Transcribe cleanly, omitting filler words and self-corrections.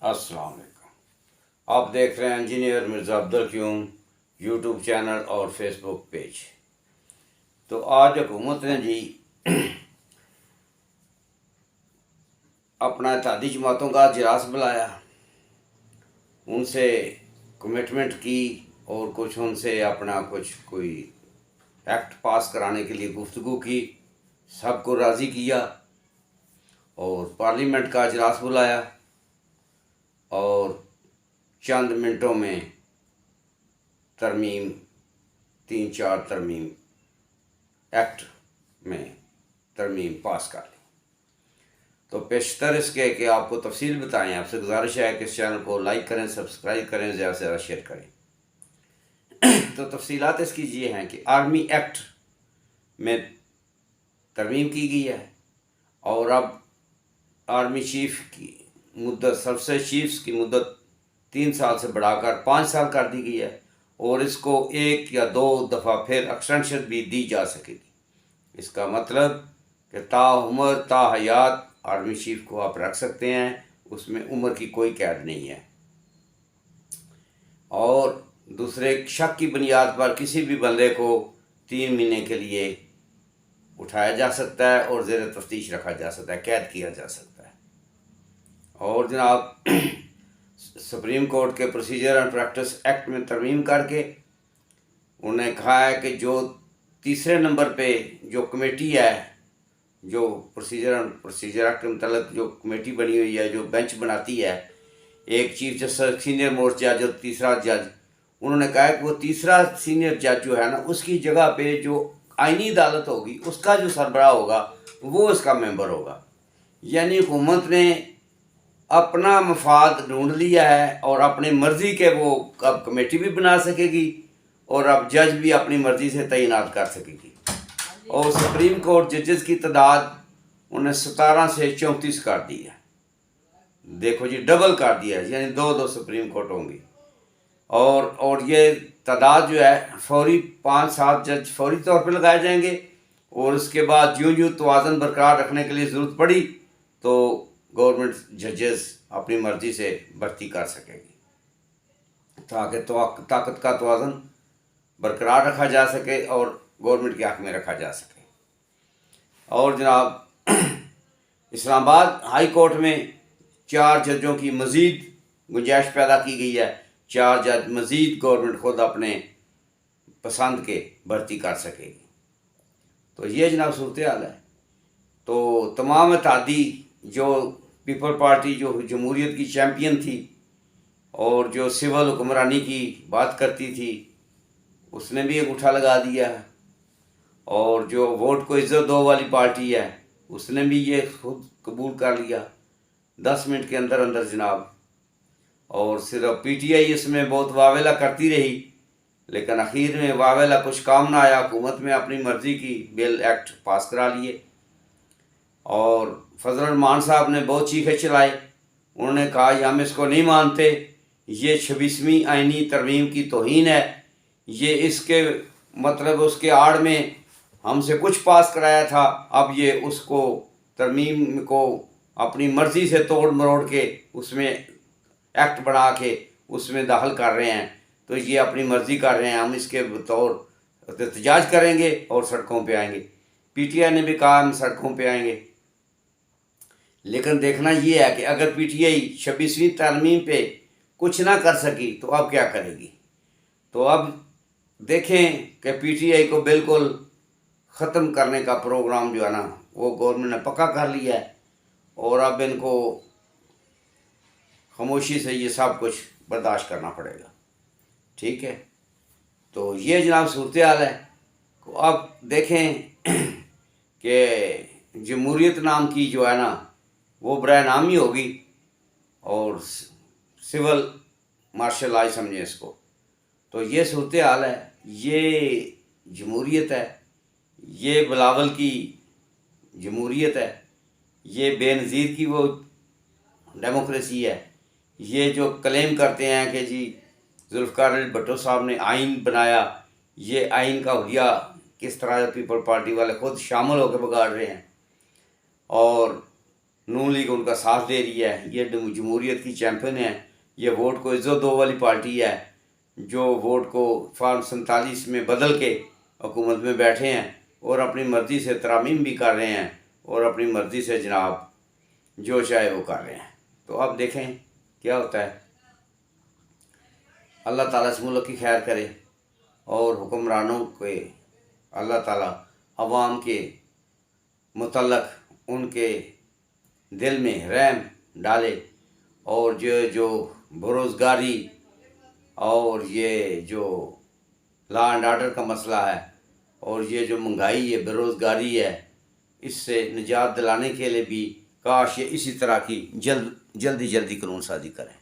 अस्सलाम वालेकुम। आप देख रहे हैं engineer Mirza Abdul Qayyum YouTube channel और फेसबुक पेज। तो आज हुकूमत ने जी अपना इत्तेहादी जमातों का इजलास बुलाया, उनसे कमिटमेंट की और कुछ उनसे अपना कोई एक्ट पास कराने के लिए गुफ्तगू की, सबको राज़ी किया और पार्लियामेंट का इजलास बुलाया और चंद मिनटों में तरमीम 3-4 तरमीम एक्ट में तरमीम पास कर ली। तो पेशतर इसके कि आपको तफसील बताएं, आपसे गुजारिश है कि इस चैनल को लाइक करें, सब्सक्राइब करें, ज़्यादा से ज़्यादा शेयर करें। तो तफसीलात इसकी ये हैं कि आर्मी एक्ट में तरमीम की गई है और अब आर्मी चीफ की मुद्दत, सर्विस चीफ्स की मुद्दत 3 साल से बढ़ाकर 5 साल कर दी गई है और इसको 1 या 2 दफ़ा फिर एक्सटेंशन भी दी जा सकेगी। इसका मतलब कि ताउम्र ताहयात आर्मी चीफ को आप रख सकते हैं, उसमें उम्र की कोई कैद नहीं है। और दूसरे शक की बुनियाद पर किसी भी बंदे को 3 महीने के लिए उठाया जा सकता है और ज़ेर तफ्तीश रखा जा सकता है, कैद किया जा सकता है। और जनाब सुप्रीम कोर्ट के प्रोसीजर एंड प्रैक्टिस एक्ट में तरमीम करके उन्होंने कहा है कि जो तीसरे नंबर पे जो कमेटी है, जो प्रोसीजर एक्ट के मतलब जो कमेटी बनी हुई है, जो बेंच बनाती है, एक चीफ जस्टिस, सीनियर मोस्ट जज और तीसरा जज, उन्होंने कहा है कि वो तीसरा सीनियर जज जो है ना, उसकी जगह पे जो आईनी अदालत होगी उसका जो सरबराह होगा वो इसका मेंबर होगा। यानी हुकूमत ने अपना मफाद ढूंढ लिया है और अपनी मर्ज़ी के वो अब कमेटी भी बना सकेगी और अब जज भी अपनी मर्ज़ी से तैनात कर सकेगी। और सुप्रीम कोर्ट जजेस की तादाद उन्हें 17 से 34 कर दी है। देखो जी, डबल कर दिया है, यानी 2 सुप्रीम कोर्ट होंगी। और ये तादाद जो है फौरी 5-7 जज फौरी तौर पर लगाए जाएंगे और उसके बाद यूँ यूँ तवाज़ुन बरकरार रखने के लिए ज़रूरत पड़ी तो गवर्नमेंट जजेस अपनी मर्ज़ी से भर्ती कर सकेगी ताकि ताकत का तवाज़ुन बरकरार रखा जा सके और गवर्नमेंट के हक़ में रखा जा सके। और जनाब इस्लामाबाद हाई कोर्ट में 4 जजों की मज़ीद गुंजाइश पैदा की गई है। 4 जज मज़ीद गवर्नमेंट ख़ुद अपने पसंद के भर्ती कर सकेगी। तो ये जनाब सूरत हाल है। तो तमाम इत्तेहादी जो पीपल पार्टी जो जमहूरियत की चैम्पियन थी और जो सिविल हुक्मरानी की बात करती थी, उसने भी अंगूठा लगा दिया है। और जो वोट को इज़्ज़त दो वाली पार्टी है, उसने भी ये खुद कबूल कर लिया 10 मिनट के अंदर अंदर जनाब। और सिर्फ पीटीआई इसमें बहुत वावेला करती रही, लेकिन आखिर में वावेला कुछ काम ना आया। हुकूमत में अपनी मर्ज़ी की बिल एक्ट पास करा लिए और फजल रहमान साहब ने बहुत चीखे चलाए। उन्होंने कहा कि हम इसको नहीं मानते, ये 26वीं आईनी तरमीम की तौहीन है, ये इसके मतलब उसके आड़ में हमसे कुछ पास कराया था, अब ये उसको तरमीम को अपनी मर्ज़ी से तोड़ मरोड़ के उसमें एक्ट बना के उसमें दाखिल कर रहे हैं। तो ये अपनी मर्ज़ी कर रहे हैं, हम इसके तौर एहतजाज करेंगे और सड़कों पे आएंगे। पीटीआई ने भी कहा हम सड़कों पे आएंगे। लेकिन देखना ये है कि अगर पीटीआई 26वीं तरमीम पे कुछ ना कर सकी तो अब क्या करेगी। तो अब देखें कि पीटीआई को बिल्कुल ख़त्म करने का प्रोग्राम जो है ना वो गवर्नमेंट ने पक्का कर लिया है और अब इनको खामोशी से ये सब कुछ बर्दाश्त करना पड़ेगा। ठीक है, तो ये जनाब सूरत हाल है। तो अब देखें कि जमहूरियत नाम की जो है ना वो बराए नाम ही होगी और सिविल मार्शल आई समझे इसको। तो ये सूरत हाल है, ये जमहूरियत है, ये बिलावल की जमहूरियत है, ये बेनज़ीर की वो डेमोक्रेसी है। ये जो क्लेम करते हैं कि जी जुल्फ़िकार अली भुट्टो साहब ने आइन बनाया, ये आइन का हुलिया किस तरह पीपल पार्टी वाले खुद शामिल होकर बिगाड़ रहे हैं। और نون لیگ ان کا ساتھ دے رہی ہے، یہ جمہوریت کی چیمپئن ہے، یہ ووٹ کو عزت دو والی پارٹی ہے جو ووٹ کو فارم 47 میں بدل کے حکومت میں بیٹھے ہیں اور اپنی مرضی سے ترامیم بھی کر رہے ہیں اور اپنی مرضی سے جناب جو چاہے وہ کر رہے ہیں۔ تو اب دیکھیں کیا ہوتا ہے۔ اللہ تعالیٰ اس ملک کی خیر کرے اور حکمرانوں کے اللہ تعالیٰ عوام کے متعلق ان کے دل میں رحم ڈالے، اور جو بےروزگاری اور یہ جو لا اینڈ آرڈر کا مسئلہ ہے اور یہ جو مہنگائی ہے، بےروزگاری ہے، اس سے نجات دلانے کے لیے بھی کاش یہ اسی طرح کی جلدی قانون سازی کریں۔